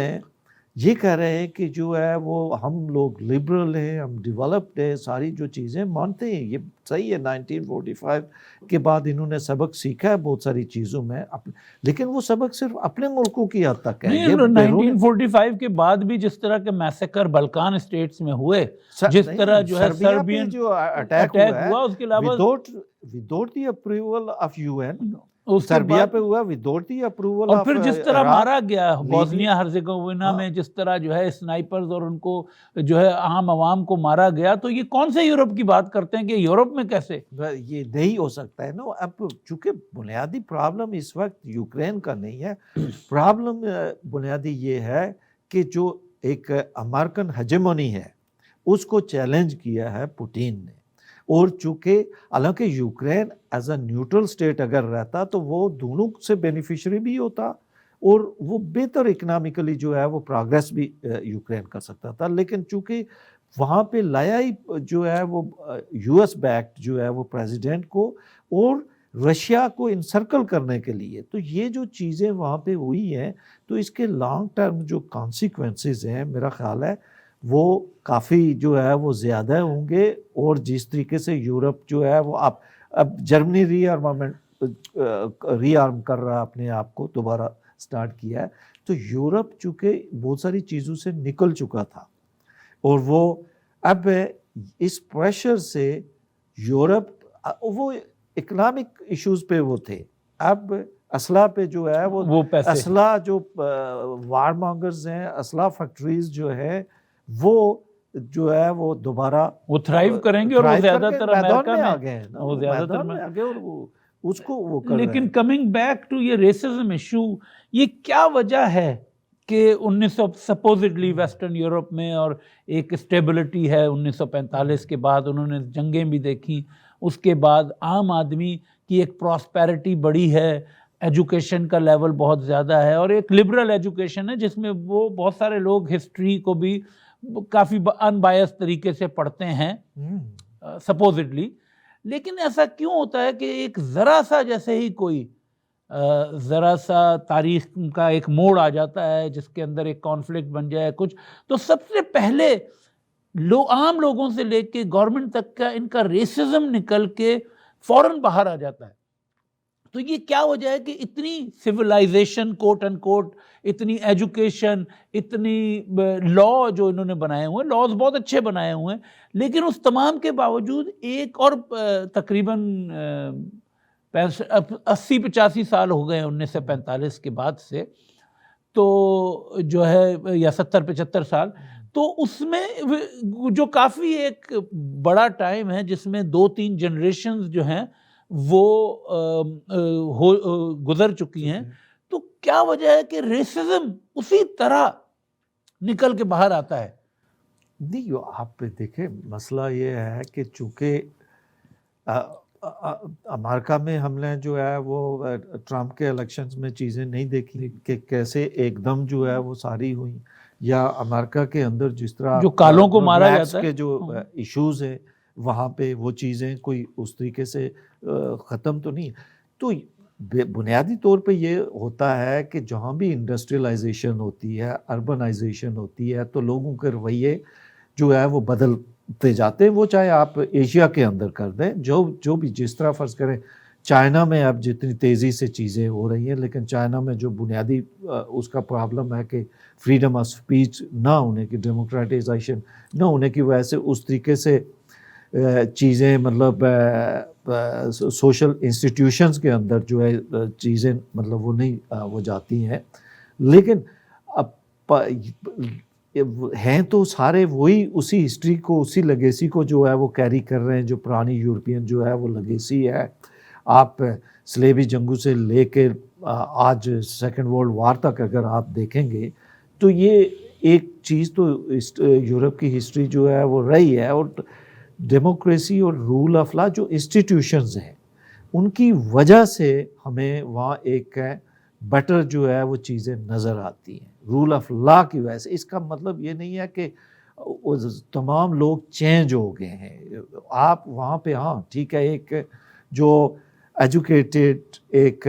یہ کہہ رہے ہیں کہ جو ہے وہ ہم لوگ لبرل ہیں، ہم ڈیولپڈ ہیں، ساری جو چیزیں مانتے ہیں، یہ صحیح ہے۔ 1945 کے بعد انہوں نے سبق سیکھا ہے بہت ساری چیزوں میں، لیکن وہ سبق صرف اپنے ملکوں کی حد تک ہے۔ 1945 کے بعد بھی جس طرح کے میسیکر بلکان اسٹیٹس میں ہوئے، جس طرح جو ہے سربین جو اٹیک ہوا اس کے علاوہ without the approval of UN، Serbia پہ ہوا وداؤٹ دی اپروول، اور پھر جس طرح مارا گیا بوسنیا ہرزیگووینا میں، جس طرح جو ہے سنائپرز اور ان کو جو ہے عام عوام کو مارا گیا، تو یہ کون سے یورپ کی بات کرتے ہیں کہ یورپ میں کیسے؟ یہ نہیں ہو سکتا ہے نا۔ اب چونکہ بنیادی پرابلم اس وقت یوکرین کا نہیں ہے، پرابلم بنیادی یہ ہے کہ جو ایک امریکن ہیجمونی ہے اس کو چیلنج کیا ہے پوٹین نے، اور چونکہ حالانکہ Ukraine as a neutral state اگر رہتا تو وہ دونوں سے بینیفیشری بھی ہوتا، اور وہ بہتر اکنامکلی جو ہے وہ پروگریس بھی یوکرین کر سکتا تھا، لیکن چونکہ وہاں پہ لایا ہی جو ہے وہ US بیکڈ جو ہے وہ پریزیڈنٹ کو، اور رشیا کو انسرکل کرنے کے لیے، تو یہ جو چیزیں وہاں پہ ہوئی ہیں، تو اس کے لانگ ٹرم جو کانسیکوینسز ہیں میرا خیال ہے وہ کافی جو ہے وہ زیادہ ہوں گے۔ اور جس طریقے سے یورپ جو ہے وہ اب جرمنی ری آرم کر رہا اپنے آپ کو، دوبارہ سٹارٹ کیا ہے، تو یورپ چونکہ بہت ساری چیزوں سے نکل چکا تھا، اور وہ اب اس پریشر سے یورپ وہ اکنامک ایشوز پہ وہ تھے، اب اسلحہ پہ جو ہے وہ اسلحہ جو وار مانگرز ہیں، اسلحہ فیکٹریز جو ہے وہ جو ہے وہ دوبارہ وہ تھرائیو کریں گے، اور وہ زیادہ تر امریکہ میں آ گئے ہیں، وہ زیادہ تر میں آگے، اور وہ اس کو وہ کر رہے ہیں۔ لیکن کمنگ بیک ٹو یہ ریسزم ایشو، یہ کیا وجہ ہے کہ 1900 ویسٹرن یورپ میں اور ایک اسٹیبلٹی ہے 1945 کے بعد، انہوں نے جنگیں بھی دیکھی، اس کے بعد عام آدمی کی ایک پراسپیرٹی بڑی ہے، ایجوکیشن کا لیول بہت زیادہ ہے، اور ایک لبرل ایجوکیشن ہے جس میں وہ بہت سارے لوگ ہسٹری کو بھی کافی ان بائس طریقے سے پڑھتے ہیں سپوزڈلی، لیکن ایسا کیوں ہوتا ہے کہ ایک ذرا سا جیسے ہی کوئی ذرا سا تاریخ کا ایک موڑ آ جاتا ہے جس کے اندر ایک کانفلکٹ بن جائے کچھ، تو سب سے پہلے عام لوگوں سے لے کے گورنمنٹ تک کا ان کا ریسزم نکل کے فوراً باہر آ جاتا ہے؟ تو یہ کیا وجہ ہے کہ اتنی سویلائزیشن کوٹ اینڈ کوٹ، اتنی ایجوکیشن، اتنی لا جو انہوں نے بنائے ہوئے، لاز بہت اچھے بنائے ہوئے ہیں، لیکن اس تمام کے باوجود ایک اور تقریباً 80-85 سال ہو گئے 1945 کے بعد سے، تو جو ہے یا 70-75 سال، تو اس میں جو کافی ایک بڑا ٹائم ہے جس میں 2-3 جنریشنز جو ہیں وہ گزر چکی ہیں، تو کیا وجہ ہے کہ ریسزم اسی طرح نکل کے باہر آتا ہے؟ نہیں، آپ دیکھیں مسئلہ یہ ہے کہ چونکہ امریکہ میں ہم نے جو ہے وہ ٹرمپ کے الیکشنز میں چیزیں نہیں دیکھی کہ کیسے ایک دم جو ہے وہ ساری ہوئی، یا امریکہ کے اندر جس طرح جو کالوں کو مارا جاتا ہے کے جو ایشوز ہیں وہاں پہ وہ چیزیں کوئی اس طریقے سے ختم تو نہیں۔ تو بنیادی طور پہ یہ ہوتا ہے کہ جہاں بھی انڈسٹریلائزیشن ہوتی ہے، اربنائزیشن ہوتی ہے، تو لوگوں کے رویے جو ہے وہ بدلتے جاتے ہیں، وہ چاہے آپ ایشیا کے اندر کر دیں، جو بھی جس طرح فرض کریں چائنا میں اب جتنی تیزی سے چیزیں ہو رہی ہیں، لیکن چائنا میں جو بنیادی اس کا پرابلم ہے کہ فریڈم آف اسپیچ نہ ہونے کی، ڈیموکریٹائزیشن نہ ہونے کی وجہ سے اس طریقے سے چیزیں مطلب سوشل انسٹیٹیوشنز کے اندر جو ہے چیزیں مطلب وہ نہیں وہ جاتی ہیں. لیکن اب ہیں تو سارے وہی اسی ہسٹری کو، اسی لیگیسی کو جو ہے وہ کیری کر رہے ہیں، جو پرانی یورپین جو ہے وہ لیگیسی ہے. آپ صلیبی جنگوں سے لے کے آج سیکنڈ ورلڈ وار تک اگر آپ دیکھیں گے تو یہ ایک چیز تو یورپ کی ہسٹری جو ہے وہ رہی ہے. اور ڈیموکریسی اور رول آف لا جو انسٹیٹیوشنز ہیں ان کی وجہ سے ہمیں وہاں ایک بیٹر جو ہے وہ چیزیں نظر آتی ہیں، رول آف لا کی وجہ سے. اس کا مطلب یہ نہیں ہے کہ تمام لوگ چینج ہو گئے ہیں. آپ وہاں پہ ہاں ٹھیک ہے، ایک جو ایجوکیٹڈ، ایک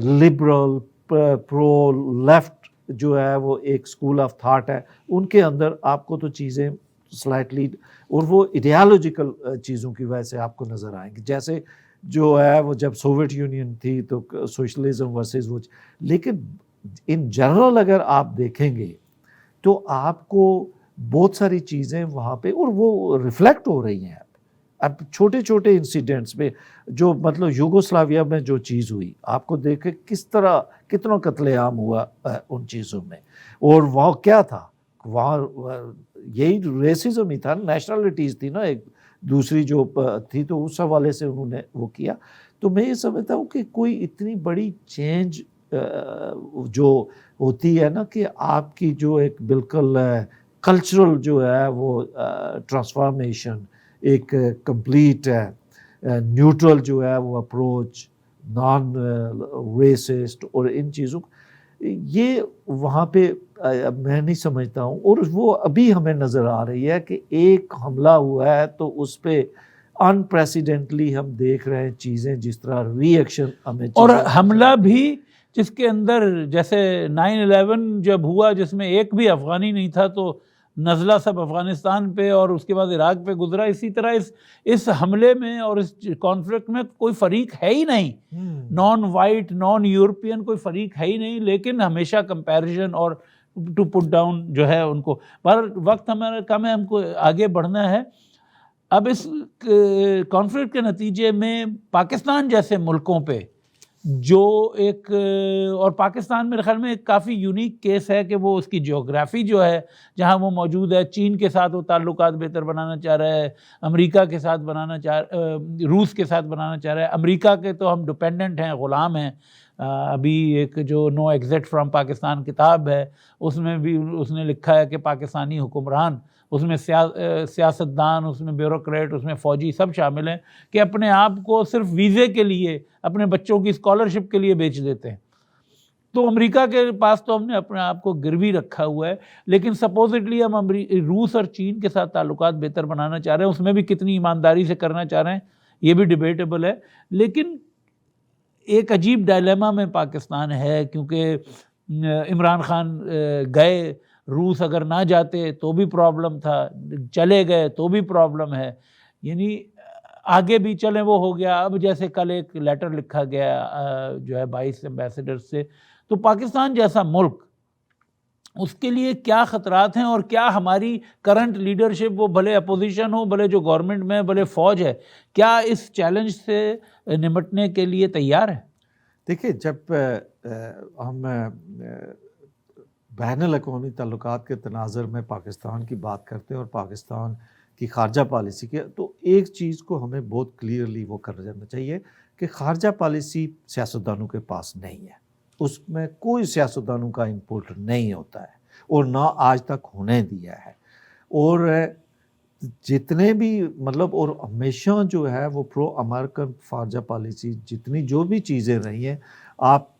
لبرل پرو لیفٹ جو ہے وہ ایک اسکول آف تھاٹ ہے، ان کے اندر آپ کو تو چیزیں سلائٹلی اور وہ ایڈیالوجیکل چیزوں کی وجہ سے آپ کو نظر آئیں گی. جیسے جو ہے وہ جب سوویت یونین تھی تو سوشلزم ورسز وہ، لیکن ان جنرل اگر آپ دیکھیں گے تو آپ کو بہت ساری چیزیں وہاں پہ اور وہ ریفلیکٹ ہو رہی ہیں. اب چھوٹے چھوٹے انسیڈنٹس میں جو مطلب یوگوسلاویا میں جو چیز ہوئی، آپ کو دیکھیں کس طرح کتنا قتل عام ہوا ان چیزوں میں. اور وہاں کیا تھا، وہاں یہی ریسزم ہی تھا، نیشنلٹیز تھی نا ایک دوسری جو تھی، تو اس حوالے سے انہوں نے وہ کیا. تو میں یہ سمجھتا ہوں کہ کوئی اتنی بڑی چینج جو ہوتی ہے نا کہ آپ کی جو ایک بالکل کلچرل جو ہے وہ ٹرانسفارمیشن، ایک کمپلیٹ نیوٹرل جو ہے وہ اپروچ، نان ریسسٹ اور ان چیزوں یہ وہاں پہ میں نہیں سمجھتا ہوں. اور وہ ابھی ہمیں نظر آ رہی ہے کہ ایک حملہ ہوا ہے تو اس پہ انپریسیڈنٹلی ہم دیکھ رہے ہیں چیزیں، جس طرح ری ایکشن ہمیں، اور حملہ بھی جس کے اندر جیسے 9/11 جب ہوا جس میں ایک بھی افغانی نہیں تھا تو نزلہ سب افغانستان پہ اور اس کے بعد عراق پہ گزرا. اسی طرح اس حملے میں اور اس کانفلکٹ میں کوئی فریق ہے ہی نہیں، نان وائٹ نان یورپین کوئی فریق ہے ہی نہیں. لیکن ہمیشہ کمپیریزن اور ٹو پٹ ڈاؤن جو ہے ان کو، پر وقت ہمارا کم ہے، ہم کو آگے بڑھنا ہے. اب اس کانفلکٹ کے نتیجے میں پاکستان جیسے ملکوں پہ جو ایک، اور پاکستان میرے خیال میں ایک کافی یونیک کیس ہے کہ وہ اس کی جیوگرافی جو ہے جہاں وہ موجود ہے، چین کے ساتھ وہ تعلقات بہتر بنانا چاہ رہا ہے، امریکہ کے ساتھ بنانا روس کے ساتھ بنانا چاہ رہا ہے. امریکہ کے تو ہم ڈپینڈنٹ ہیں، غلام ہیں. ابھی ایک جو نو ایگزٹ فرام پاکستان کتاب ہے اس میں بھی اس نے لکھا ہے کہ پاکستانی حکمران، اس میں سیاستدان، اس میں بیوروکریٹ، اس میں فوجی سب شامل ہیں، کہ اپنے آپ کو صرف ویزے کے لیے، اپنے بچوں کی اسکالرشپ کے لیے بیچ دیتے ہیں. تو امریکہ کے پاس تو ہم نے اپنے آپ کو گروی رکھا ہوا ہے، لیکن سپوزٹلی ہم روس اور چین کے ساتھ تعلقات بہتر بنانا چاہ رہے ہیں. اس میں بھی کتنی ایمانداری سے کرنا چاہ رہے ہیں یہ بھی ڈیبیٹیبل ہے. لیکن ایک عجیب ڈائلیما میں پاکستان ہے، کیونکہ عمران خان گئے، روس اگر نہ جاتے تو بھی پرابلم تھا، چلے گئے تو بھی پرابلم ہے. یعنی آگے بھی چلیں وہ ہو گیا. اب جیسے کل ایک لیٹر لکھا گیا جو ہے 22 ایمبیسڈر سے، تو پاکستان جیسا ملک، اس کے لیے کیا خطرات ہیں اور کیا ہماری کرنٹ لیڈرشپ، وہ بھلے اپوزیشن ہو، بھلے جو گورنمنٹ میں، بھلے فوج ہے، کیا اس چیلنج سے نمٹنے کے لیے تیار ہے؟ دیکھیے، جب ہم بین الاقوامی تعلقات کے تناظر میں پاکستان کی بات کرتے ہیں اور پاکستان کی خارجہ پالیسی کے، تو ایک چیز کو ہمیں بہت کلیئرلی وہ کر جانا چاہیے کہ خارجہ پالیسی سیاستدانوں کے پاس نہیں ہے. اس میں کوئی سیاستدانوں کا انپٹ نہیں ہوتا ہے اور نہ آج تک ہونے دیا ہے. اور جتنے بھی مطلب، اور ہمیشہ جو ہے وہ پرو امریکن خارجہ پالیسی، جتنی جو بھی چیزیں رہی ہیں، آپ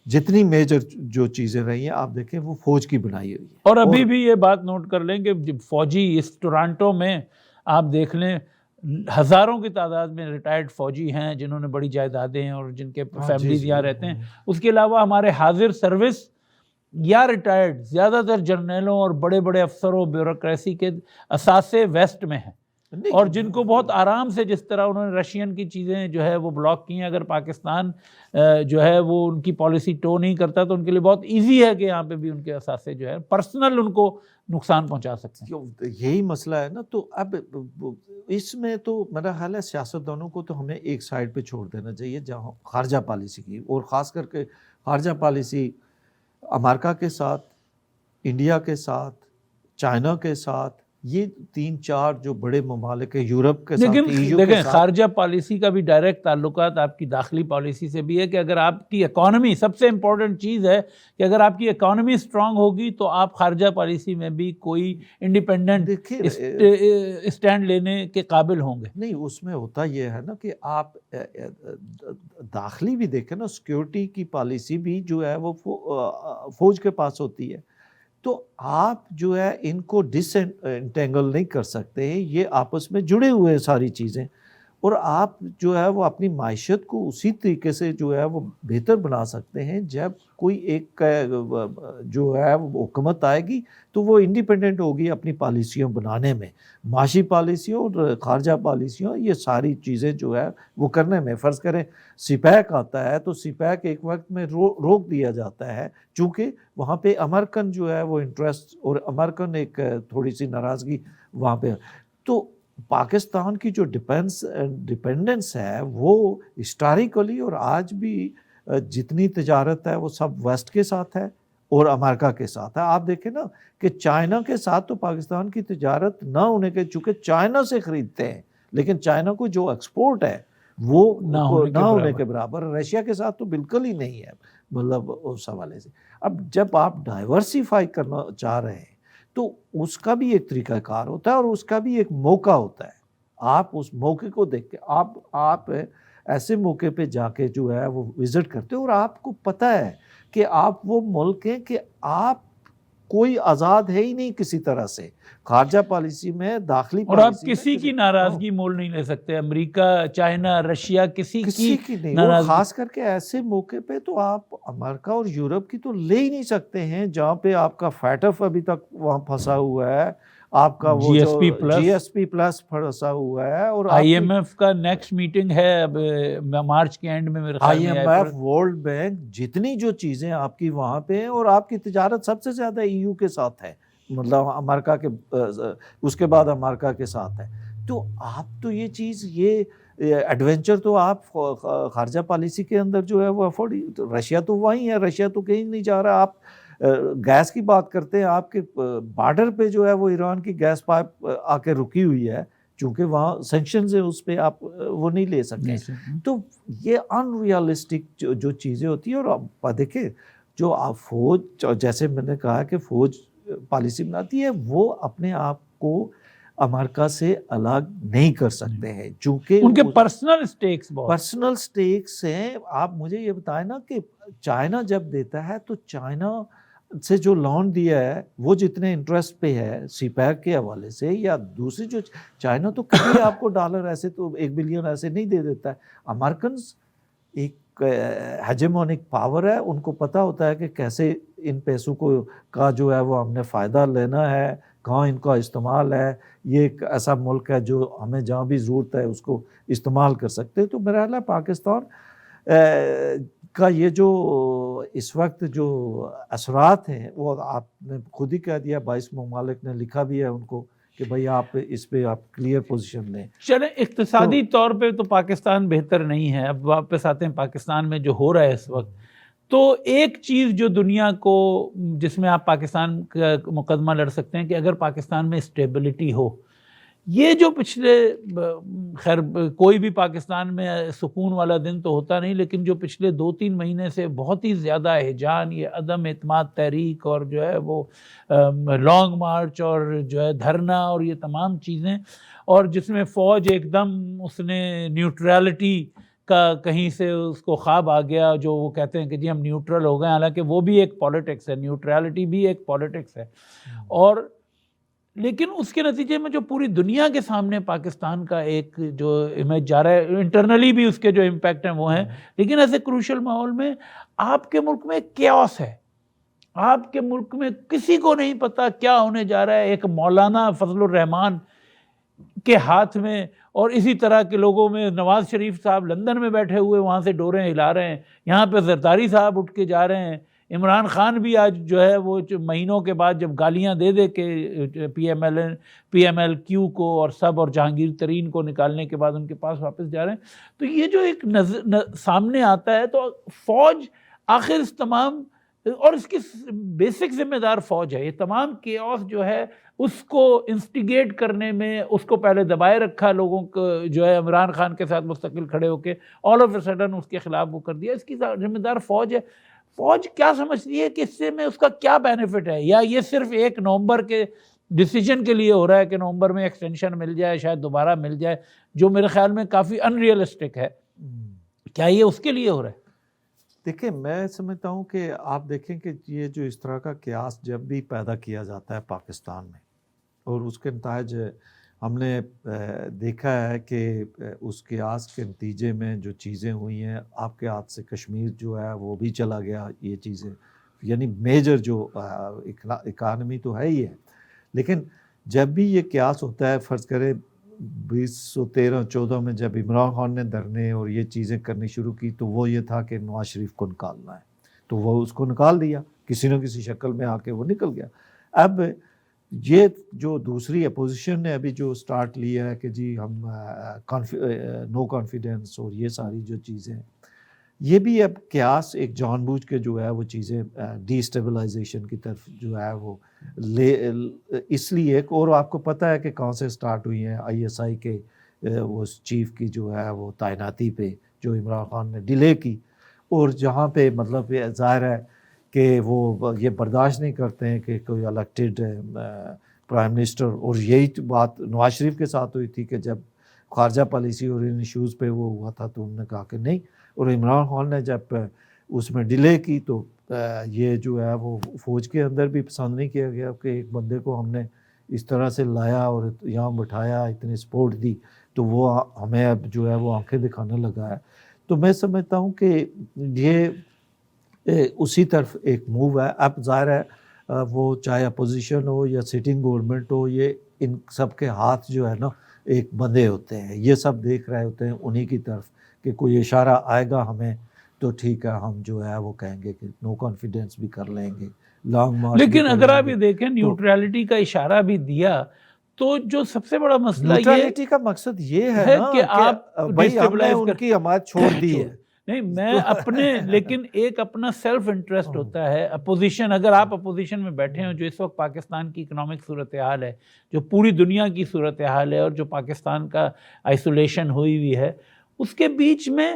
جتنی میجر جو چیزیں رہی ہیں آپ دیکھیں وہ فوج کی بنائی ہوئی ہے. اور ابھی بھی یہ بات نوٹ کر لیں کہ فوجی اس ٹورانٹو میں آپ دیکھ لیں ہزاروں کی تعداد میں ریٹائرڈ فوجی ہیں جنہوں نے بڑی جائیدادیں ہیں اور جن کے فیملیز یہاں رہتے ہیں. اس کے علاوہ ہمارے حاضر سروس یا ریٹائرڈ زیادہ تر جرنیلوں اور بڑے بڑے افسروں بیوروکریسی کے اثاثے ویسٹ میں ہیں. اور جن کو بہت آرام سے، جس طرح انہوں نے رشین کی چیزیں جو ہے وہ بلاک کی ہیں، اگر پاکستان جو ہے وہ ان کی پالیسی ٹو نہیں کرتا تو ان کے لیے بہت ایزی ہے کہ یہاں پہ بھی ان کے اثاثے جو ہے پرسنل ان کو نقصان پہنچا سکتے ہیں۔ یہی مسئلہ ہے نا۔ تو اب اس میں تو میرا خیال ہے سیاستدانوں کو تو ہمیں ایک سائڈ پہ چھوڑ دینا چاہیے، جہاں خارجہ پالیسی کی، اور خاص کر کے خارجہ پالیسی امریکہ کے ساتھ، انڈیا کے ساتھ، چائنا کے ساتھ، یہ 3-4 جو بڑے ممالک ہیں، یورپ کے ساتھ، لیکن دیکھیں خارجہ پالیسی کا بھی ڈائریکٹ تعلقات آپ کی داخلی پالیسی سے بھی ہے، کہ اگر آپ کی اکانومی، سب سے امپورٹنٹ چیز ہے کہ اگر آپ کی اکانومی اسٹرانگ ہوگی تو آپ خارجہ پالیسی میں بھی کوئی انڈیپینڈنٹ اسٹینڈ لینے کے قابل ہوں گے۔ نہیں، اس میں ہوتا یہ ہے نا کہ آپ داخلی بھی دیکھیں نا، سیکیورٹی کی پالیسی بھی جو ہے وہ فوج کے پاس ہوتی ہے، تو آپ جو ہے ان کو ڈس انٹینگل نہیں کر سکتے، یہ آپس میں جڑے ہوئے ساری چیزیں، اور آپ جو ہے وہ اپنی معیشت کو اسی طریقے سے جو ہے وہ بہتر بنا سکتے ہیں جب کوئی ایک جو ہے وہ حکومت آئے گی تو وہ انڈیپینڈنٹ ہوگی اپنی پالیسیوں بنانے میں، معاشی پالیسیوں اور خارجہ پالیسیوں، یہ ساری چیزیں جو ہے وہ کرنے میں۔ فرض کریں سپیک آتا ہے تو سپیک ایک وقت میں روک دیا جاتا ہے، چونکہ وہاں پہ امریکن جو ہے وہ انٹرسٹ اور امریکن ایک تھوڑی سی ناراضگی وہاں پہ، تو پاکستان کی جو ڈیپینڈنس ہے وہ ہسٹوریکلی اور آج بھی جتنی تجارت ہے وہ سب ویسٹ کے ساتھ ہے اور امریکہ کے ساتھ ہے۔ آپ دیکھیں نا کہ چائنا کے ساتھ تو پاکستان کی تجارت نہ ہونے کے، چونکہ چائنا سے خریدتے ہیں، لیکن چائنا کو جو ایکسپورٹ ہے وہ نہ ہونے کے برابر، رشیا کے ساتھ تو بالکل ہی نہیں ہے، مطلب اس حوالے سے۔ اب جب آپ ڈائیورسیفائی کرنا چاہ رہے ہیں تو اس کا بھی ایک طریقہ کار ہوتا ہے اور اس کا بھی ایک موقع ہوتا ہے۔ آپ اس موقع کو دیکھ کے آپ ایسے موقع پہ جا کے جو ہے وہ وزٹ کرتے ہیں، اور آپ کو پتہ ہے کہ آپ وہ ملک ہیں کہ آپ کوئی آزاد ہے ہی نہیں کسی طرح سے، خارجہ پالیسی میں، داخلی اور پالیسی آپ کسی کی ناراضگی مول نہیں لے سکتے، امریکہ، چائنا، رشیا، کسی کی نہیں، اور خاص کر کے ایسے موقع پہ تو آپ امریکہ اور یورپ کی تو لے ہی نہیں سکتے ہیں جہاں پہ آپ کا فیٹف ابھی تک وہاں پھنسا ہوا ہے، آپ کا وہ جی ایس پی پلس پھنسا ہوا ہے، اور آئی ایم ایف کا نیکسٹ میٹنگ ہے اب مارچ کے اینڈ میں، میرے خیال میں I M F, world bank, جتنی جو چیزیں آپ کی وہاں پہ ہیں، اور آپ کی تجارت سب سے زیادہ ای یو کے ساتھ ہے، مطلب امریکہ کے، اس کے بعد امریکہ کے ساتھ ہے، تو آپ تو یہ چیز، یہ ایڈونچر تو آپ خارجہ پالیسی کے اندر جو ہے وہ افورڈ، رشیا تو وہیں ہے، رشیا تو کہیں نہیں جا رہا۔ آپ گیس کی بات کرتے ہیں، آپ کے بارڈر پہ جو ہے وہ ایران کی گیس پائپ آ کے رکی ہوئی ہے، چونکہ وہاں سینکشنز ہیں، اس پہ آپ وہ نہیں لے سکتے۔ تو یہ ان ریالسٹک جو چیزیں ہوتی ہیں، اور آپ دیکھیں جو فوج، جیسے میں نے کہا کہ فوج پالیسی بناتی ہے، وہ اپنے آپ کو امریکہ سے الگ نہیں کر سکتے ہیں، چونکہ ان کے پرسنل سٹیکس ہیں۔ آپ مجھے یہ بتائیں نا کہ چائنا جب دیتا ہے تو چائنا سے جو لون دیا ہے وہ جتنے انٹرسٹ پہ ہے سی پیک کے حوالے سے یا دوسری، جو چائنا تو کبھی آپ کو ڈالر ایسے تو 1 بلین ایسے نہیں دے دیتا ہے۔ امریکنز ایک ہیجمونک پاور ہے، ان کو پتہ ہوتا ہے کہ کیسے ان پیسوں کا جو ہے وہ ہم نے فائدہ لینا ہے، کہاں ان کا استعمال ہے۔ یہ ایک ایسا ملک ہے جو ہمیں جہاں بھی ضرورت ہے اس کو استعمال کر سکتے ہیں۔ تو میرا خیال ہے پاکستان کا یہ جو اس وقت جو اثرات ہیں، وہ آپ نے خود ہی کہہ دیا، 22 ممالک نے لکھا بھی ہے ان کو کہ بھئی آپ اس پہ آپ کلیئر پوزیشن لیں۔ چلیں، اقتصادی طور پہ تو پاکستان بہتر نہیں ہے۔ اب واپس آتے ہیں پاکستان میں جو ہو رہا ہے اس وقت، تو ایک چیز جو دنیا کو، جس میں آپ پاکستان کا مقدمہ لڑ سکتے ہیں کہ اگر پاکستان میں اسٹیبلٹی ہو، یہ جو پچھلے، خیر کوئی بھی پاکستان میں سکون والا دن تو ہوتا نہیں، لیکن جو پچھلے 2-3 مہینے سے بہت ہی زیادہ ہیجان، یہ عدم اعتماد تحریک اور جو ہے وہ لانگ مارچ اور جو ہے دھرنا اور یہ تمام چیزیں، اور جس میں فوج ایک دم اس نے نیوٹرلٹی کا کہیں سے اس کو خواب آ گیا، جو وہ کہتے ہیں کہ جی ہم نیوٹرل ہو گئے، حالانکہ وہ بھی ایک پولیٹکس ہے، نیوٹرلٹی بھی ایک پولیٹکس ہے۔ اور لیکن اس کے نتیجے میں جو پوری دنیا کے سامنے پاکستان کا ایک جو امیج جا رہا ہے، انٹرنلی بھی اس کے جو امپیکٹ ہیں وہ ہیں، لیکن ایسے کروشل ماحول میں آپ کے ملک میں کیوس ہے، آپ کے ملک میں کسی کو نہیں پتا کیا ہونے جا رہا ہے۔ ایک مولانا فضل الرحمان کے ہاتھ میں، اور اسی طرح کے لوگوں میں نواز شریف صاحب لندن میں بیٹھے ہوئے وہاں سے ڈوریں ہلا رہے ہیں، یہاں پہ زرداری صاحب اٹھ کے جا رہے ہیں، عمران خان بھی آج جو ہے وہ مہینوں کے بعد جب گالیاں دے دے کے پی ایم ایل کیو کو اور اور جہانگیر ترین کو نکالنے کے بعد ان کے پاس واپس جا رہے ہیں، تو یہ جو ایک سامنے آتا ہے، تو فوج آخر اس تمام، اور اس کی بیسک ذمہ دار فوج ہے، یہ تمام کیوس جو ہے اس کو انسٹیگیٹ کرنے میں، اس کو پہلے دبائے رکھا لوگوں کو جو ہے عمران خان کے ساتھ مستقل کھڑے ہو کے آل آف اے سڈن اس کے خلاف وہ کر دیا، اس کی ذمہ دار فوج ہے۔ فوج کیا سمجھتی ہے کہ اس سے میں اس کا کیا بینیفٹ ہے، یا یہ صرف 1 نومبر کے ڈیسیجن کے لیے ہو رہا ہے کہ نومبر میں ایکسٹینشن مل جائے، شاید دوبارہ مل جائے، جو میرے خیال میں کافی ان ریئلسٹک ہے، کیا یہ اس کے لیے ہو رہا ہے؟ دیکھیں میں سمجھتا ہوں کہ آپ دیکھیں کہ یہ جو اس طرح کا قیاس جب بھی پیدا کیا جاتا ہے پاکستان میں، اور اس کے نتائج ہم نے دیکھا ہے کہ اس قیاس کے نتیجے میں جو چیزیں ہوئی ہیں، آپ کے ہاتھ سے کشمیر جو ہے وہ بھی چلا گیا، یہ چیزیں یعنی میجر جو اکانومی تو ہے ہی ہے، لیکن جب بھی یہ قیاس ہوتا ہے، فرض کریں 2013-14 میں جب عمران خان نے دھرنے اور یہ چیزیں کرنی شروع کی، تو وہ یہ تھا کہ نواز شریف کو نکالنا ہے، تو وہ اس کو نکال دیا، کسی نہ کسی شکل میں آ کے وہ نکل گیا۔ اب یہ جو دوسری اپوزیشن نے ابھی جو سٹارٹ لیا ہے کہ جی ہم نو کانفیڈنس اور یہ ساری جو چیزیں، یہ بھی اب قیاس ایک جان بوجھ کے جو ہے وہ چیزیں ڈی اسٹیبلائزیشن کی طرف جو ہے وہ اس لیے، اور آپ کو پتہ ہے کہ کہاں سے سٹارٹ ہوئی ہیں، ISI کے وہ چیف کی جو ہے وہ تعیناتی پہ جو عمران خان نے ڈیلے کی، اور جہاں پہ مطلب ظاہر ہے کہ وہ یہ برداشت نہیں کرتے ہیں کہ کوئی الیکٹڈ پرائم منسٹر، اور یہی بات نواز شریف کے ساتھ ہوئی تھی کہ جب خارجہ پالیسی اور ان ایشوز پہ وہ ہوا تھا تو انہوں نے کہا کہ نہیں، اور عمران خان نے جب اس میں ڈیلے کی تو یہ جو ہے وہ فوج کے اندر بھی پسند نہیں کیا گیا کہ ایک بندے کو ہم نے اس طرح سے لایا اور یہاں بٹھایا، اتنی سپورٹ دی، تو وہ ہمیں اب جو ہے وہ آنکھیں دکھانے لگا ہے۔ تو میں سمجھتا ہوں کہ یہ اسی طرف ایک موو ہے۔ اب ظاہر ہے وہ چاہے اپوزیشن ہو یا سٹنگ گورنمنٹ ہو، یہ ان سب کے ہاتھ جو ہے نا ایک بندھے ہوتے ہیں، یہ سب دیکھ رہے ہوتے ہیں انہی کی طرف کہ کوئی اشارہ آئے گا ہمیں تو ٹھیک ہے، ہم جو ہے وہ کہیں گے کہ نو کانفیڈنس بھی کر لیں گے، لانگ مارچ۔ لیکن اگر آپ یہ دیکھیں نیوٹرلٹی کا اشارہ بھی دیا، تو جو سب سے بڑا مسئلہ نیوٹرلٹی کا مقصد یہ ہے نا کہ آپ بھائی ہم نے ان کی حمایت چھوڑ دی ہے، نہیں میں اپنے، لیکن ایک اپنا سیلف انٹرسٹ ہوتا ہے۔ اپوزیشن، اگر آپ اپوزیشن میں بیٹھے ہوں، جو اس وقت پاکستان کی اکنامک صورتحال ہے، جو پوری دنیا کی صورتحال ہے، اور جو پاکستان کا آئسولیشن ہوئی ہوئی ہے، اس کے بیچ میں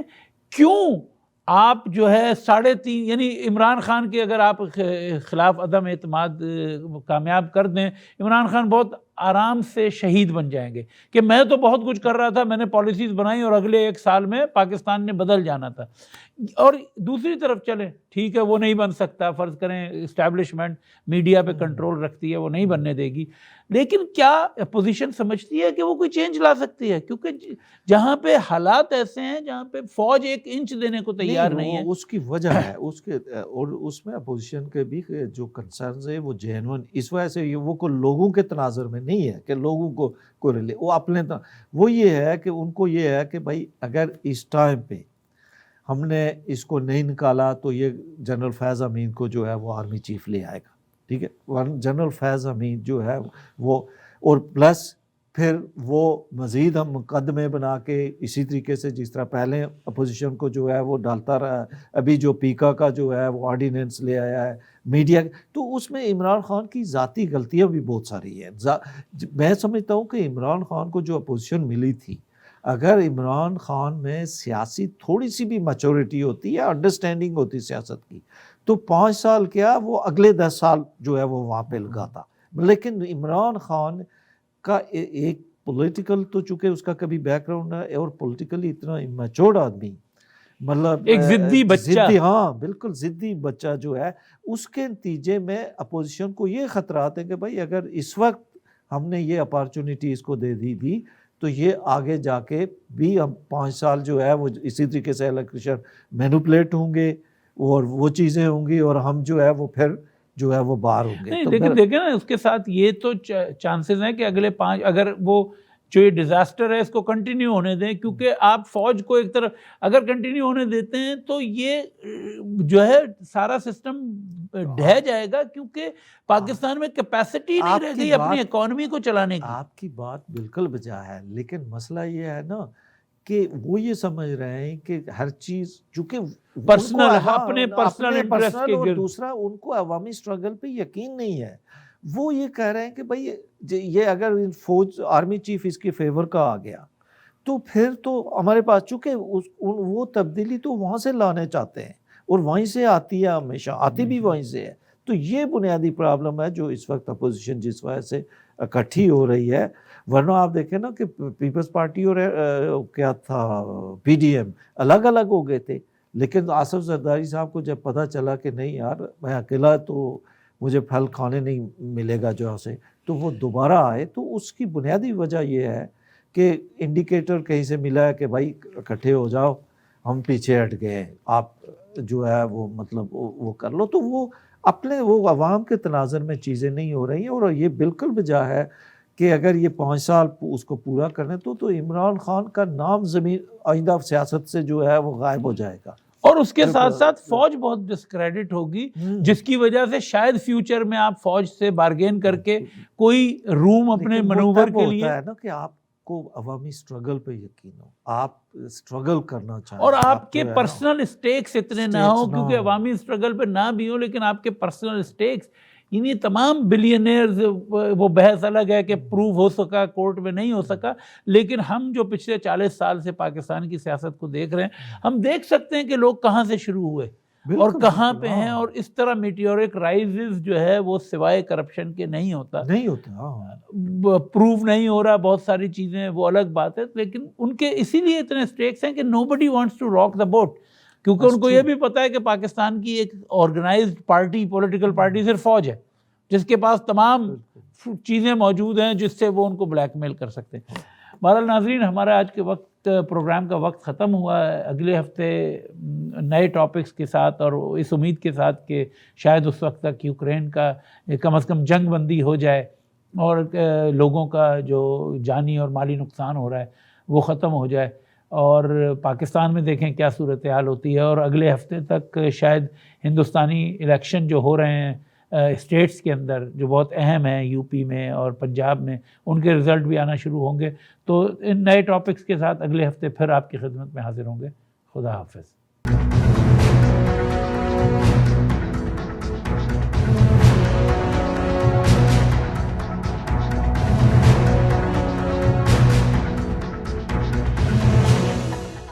کیوں آپ جو ہے 3.5، یعنی عمران خان کے اگر آپ خلاف عدم اعتماد کامیاب کر دیں، عمران خان بہت آرام سے شہید بن جائیں گے کہ میں تو بہت کچھ کر رہا تھا، میں نے پالیسیز بنائی اور اگلے 1 سال میں پاکستان نے بدل جانا تھا۔ اور دوسری طرف چلیں، ٹھیک ہے وہ نہیں بن سکتا، فرض کریں اسٹیبلشمنٹ میڈیا پہ کنٹرول رکھتی ہے، وہ نہیں بننے دے گی، لیکن کیا اپوزیشن سمجھتی ہے کہ وہ کوئی چینج لا سکتی ہے؟ کیونکہ جہاں پہ حالات ایسے ہیں جہاں پہ فوج 1 انچ دینے کو تیار نہیں ہے۔ اس کی وجہ ہے اس کے، اور اس میں اپوزیشن کے بھی جو کنسرنز ہے وہ جینون اس وجہ سے، وہ کو لوگوں کے تناظر میں نہیں ہے کہ لوگوں کو وہ اپنے وہ یہ ہے کہ ان کو یہ ہے کہ بھائی اگر اس ٹائم پہ ہم نے اس کو نہیں نکالا تو یہ جنرل فیض امین کو جو ہے وہ آرمی چیف لے آئے گا، ٹھیک ہے، جنرل فیض امین جو ہے وہ، اور پلس پھر وہ مزید ہم مقدمے بنا کے اسی طریقے سے جس طرح پہلے اپوزیشن کو جو ہے وہ ڈالتا رہا، ابھی جو پیکا کا جو ہے وہ آرڈیننس لے آیا ہے میڈیا، تو اس میں عمران خان کی ذاتی غلطیاں بھی بہت ساری ہیں۔ میں سمجھتا ہوں کہ عمران خان کو جو اپوزیشن ملی تھی، اگر عمران خان میں سیاسی تھوڑی سی بھی میچورٹی ہوتی ہے، انڈرسٹینڈنگ ہوتی سیاست کی، تو 5 سال کیا وہ اگلے 10 سال جو ہے وہ وہاں پہ لگاتا۔ لیکن عمران خان کا ایک پولیٹیکل تو چونکہ اس کا کبھی بیک گراؤنڈ ہے، اور پولیٹیکلی اتنا میچورڈ آدمی، مطلب ایک ضدی بچہ، ہاں بالکل ضدی بچہ جو ہے، اس کے نتیجے میں اپوزیشن کو یہ خطرات ہیں کہ بھائی اگر اس وقت ہم نے یہ اپارچونیٹی اس کو دے دی بھی تو یہ آگے جا کے بھی ہم 5 سال جو ہے وہ اسی طریقے سے الیکشن مینوپلیٹ ہوں گے اور وہ چیزیں ہوں گی، اور ہم جو ہے وہ پھر جو ہے وہ باہر ہوں گے۔ نہیں لیکن دیکھیں نا اس کے ساتھ یہ تو چانسز ہیں کہ اگر وہ جو یہ ڈیزاسٹر ہے اس کو کنٹینیو ہونے دیں، کیونکہ آپ فوج کو ایک طرف اگر کنٹینیو ہونے دیتے ہیں تو یہ جو ہے سارا سسٹم ڈھہ جائے گا، کیونکہ پاکستان میں کیپیسٹی نہیں رہ گئی اپنی اکانومی کو چلانے کی۔ آپ کی بات بالکل بجا ہے، لیکن مسئلہ یہ ہے نا کہ وہ یہ سمجھ رہے ہیں کہ ہر چیز چونکہ پرسنل اپنے پرسنل انٹرسٹ کے اور گرد، دوسرا ان کو عوامی سٹرگل پہ یقین نہیں ہے۔ وہ یہ کہہ رہے ہیں کہ بھائی یہ اگر فوج آرمی چیف اس کے فیور کا آ گیا تو پھر تو ہمارے پاس، چونکہ وہ تبدیلی تو وہاں سے لانے چاہتے ہیں اور وہیں سے آتی ہے، ہمیشہ آتی بھی وہیں سے ہے۔ تو یہ بنیادی پرابلم ہے جو اس وقت اپوزیشن جس وجہ سے اکٹھی ہو رہی ہے۔ ورنہ آپ دیکھیں نا کہ پیپلز پارٹی اور کیا تھا پی ڈی ایم الگ الگ ہو گئے تھے، لیکن آصف زرداری صاحب کو جب پتہ چلا کہ نہیں یار میں اکیلا تو مجھے پھل کھانے نہیں ملے گا جو سے، تو وہ دوبارہ آئے۔ تو اس کی بنیادی وجہ یہ ہے کہ انڈیکیٹر کہیں سے ملا ہے کہ بھائی اکٹھے ہو جاؤ، ہم پیچھے ہٹ گئے ہیں، آپ جو ہے وہ مطلب وہ کر لو۔ تو وہ اپنے وہ عوام کے تناظر میں چیزیں نہیں ہو رہی ہیں، اور یہ بالکل بجا ہے کہ اگر یہ 5 سال اس کو پورا کرنے تو عمران خان کا نام زمین آئندہ سیاست سے جو ہے وہ غائب ہو جائے گا، اور اس کے ساتھ ساتھ فوج بہت ڈسکریڈٹ ہوگی، جس کی وجہ سے شاید فیوچر میں آپ فوج سے بارگین کر کے کوئی روم اپنے منوور کے لیے، ہوتا ہے نا کہ آپ کو عوامی سٹرگل پہ یقین ہو، آپ سٹرگل کرنا چاہیں، اور آپ کے پرسنل سٹیکس اتنے نہ ہوں، کیونکہ عوامی سٹرگل پہ نہ بھی ہو لیکن آپ کے پرسنل سٹیکس، یعنی تمام بلینئرز، وہ بحث الگ ہے کہ پروف ہو سکا کورٹ میں نہیں ہو سکا، لیکن ہم جو پچھلے 40 سال سے پاکستان کی سیاست کو دیکھ رہے ہیں، ہم دیکھ سکتے ہیں کہ لوگ کہاں سے شروع ہوئے اور کہاں پہ ہیں، اور اس طرح میٹیورک رائزز جو ہے وہ سوائے کرپشن کے نہیں ہوتا، پروف نہیں ہو رہا، بہت ساری چیزیں وہ الگ بات ہے، لیکن ان کے اسی لیے اتنے سٹیکس ہیں کہ nobody wants to rock the boat، کیونکہ ان کو یہ بھی پتا ہے کہ پاکستان کی ایک آرگنائزڈ پارٹی، پولیٹیکل پارٹی صرف فوج ہے، جس کے پاس تمام چیزیں موجود ہیں جس سے وہ ان کو بلیک میل کر سکتے ہیں۔ بہرحال ناظرین، ہمارا آج کے وقت پروگرام کا وقت ختم ہوا ہے۔ اگلے ہفتے نئے ٹاپکس کے ساتھ، اور اس امید کے ساتھ کہ شاید اس وقت تک یوکرین کا کم از کم جنگ بندی ہو جائے اور لوگوں کا جو جانی اور مالی نقصان ہو رہا ہے وہ ختم ہو جائے، اور پاکستان میں دیکھیں کیا صورتحال ہوتی ہے، اور اگلے ہفتے تک شاید ہندوستانی الیکشن جو ہو رہے ہیں اسٹیٹس کے اندر جو بہت اہم ہیں، یو پی میں اور پنجاب میں، ان کے رزلٹ بھی آنا شروع ہوں گے۔ تو ان نئے ٹاپکس کے ساتھ اگلے ہفتے پھر آپ کی خدمت میں حاضر ہوں گے۔ خدا حافظ۔